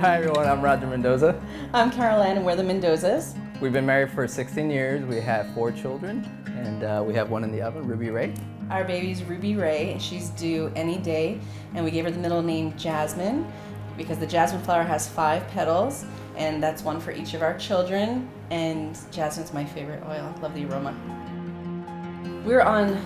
Hi everyone, I'm Roger Mendoza. I'm Carol Ann, and we're the Mendozas. We've been married for 16 years. We have 4 children, and we have one in the oven, Ruby Ray. Our baby's Ruby Ray, and she's due any day, and we gave her the middle name Jasmine because the jasmine flower has 5 petals, and that's one for each of our children, and jasmine's my favorite oil. Love the aroma. We're on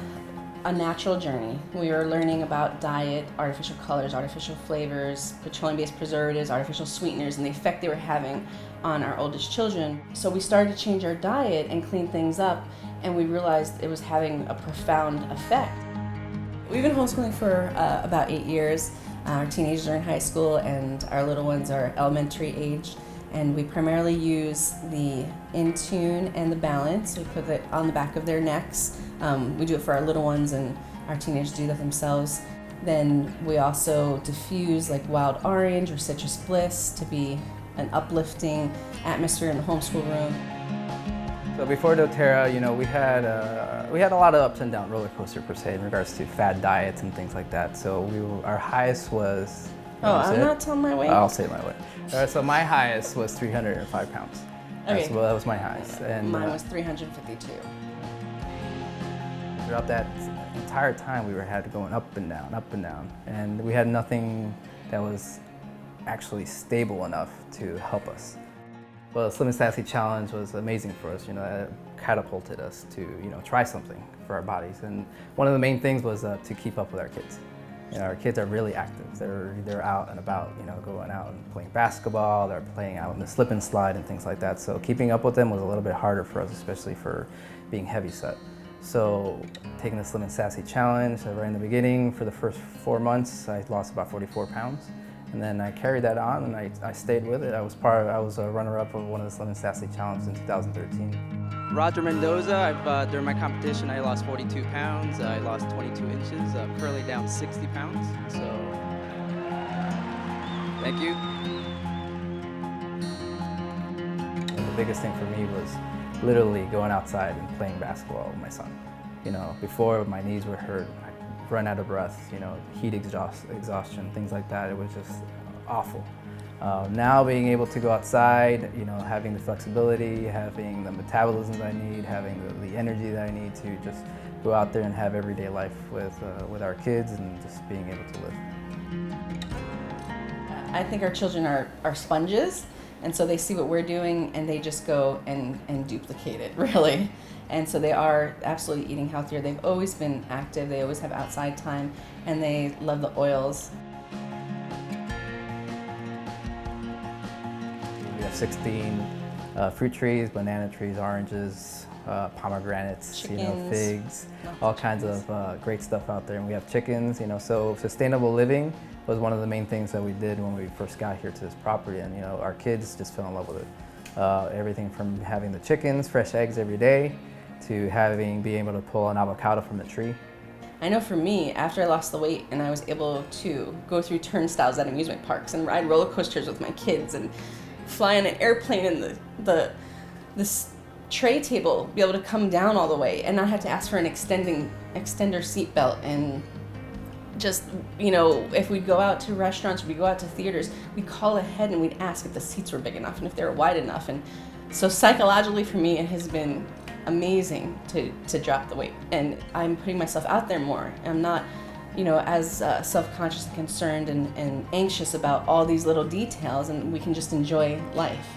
a natural journey. We were learning about diet, artificial colors, artificial flavors, petroleum-based preservatives, artificial sweeteners, and the effect they were having on our oldest children. So we started to change our diet and clean things up, and we realized it was having a profound effect. We've been homeschooling for about 8 years. Our teenagers are in high school, and our little ones are elementary age. And we primarily use the Intune and the Balance. We put it on the back of their necks. We do it for our little ones, and our teenagers do that themselves. Then we also diffuse like Wild Orange or Citrus Bliss to be an uplifting atmosphere in the homeschool room. So before doTERRA, we had a lot of ups and down roller coaster per se in regards to fad diets and things like that. So our highest was. Oh, I'm not telling my weight. I'll say my weight. So my highest was 305 pounds. Okay. That was my highest. And mine was 352. Throughout that entire time, we had going up and down, and we had nothing that was actually stable enough to help us. Well, the Slimmest Sassy Challenge was amazing for us. It catapulted us to try something for our bodies, and one of the main things was to keep up with our kids. Our kids are really active. They're out and about, going out and playing basketball. They're playing out in the slip and slide and things like that. So keeping up with them was a little bit harder for us, especially for being heavy set. So taking the Slimmest Sassy Challenge, right in the beginning, for the first 4 months, I lost about 44 pounds. And then I carried that on, and I stayed with it. I was a runner-up of one of the Slimmest Sassy Challenges in 2013. Roger Mendoza. During my competition, I lost 42 pounds. I lost 22 inches. I'm currently down 60 pounds. So, thank you. The biggest thing for me was literally going outside and playing basketball with my son. Before my knees were hurt, I'd run out of breath, heat exhaustion, things like that. It was just awful. Now being able to go outside, having the flexibility, having the metabolism that I need, having the energy that I need to just go out there and have everyday life with our kids and just being able to live. I think our children are sponges, and so they see what we're doing and they just go and duplicate it, really. And so they are absolutely eating healthier. They've always been active, they always have outside time, and they love the oils. We have 16 fruit trees, banana trees, oranges, pomegranates, Chickens, figs, all kinds of great stuff out there. And we have chickens, so sustainable living was one of the main things that we did when we first got here to this property. And our kids just fell in love with it. Everything from having the chickens, fresh eggs every day, to being able to pull an avocado from the tree. I know for me, after I lost the weight and I was able to go through turnstiles at amusement parks and ride roller coasters with my kids and fly on an airplane and this tray table be able to come down all the way and not have to ask for an extender seat belt, and just if we'd go out to restaurants or we go out to theaters, we'd call ahead and we'd ask if the seats were big enough and if they were wide enough. And so psychologically for me, it has been amazing to drop the weight, and I'm putting myself out there more. I'm not as self-conscious and concerned and anxious about all these little details, and we can just enjoy life.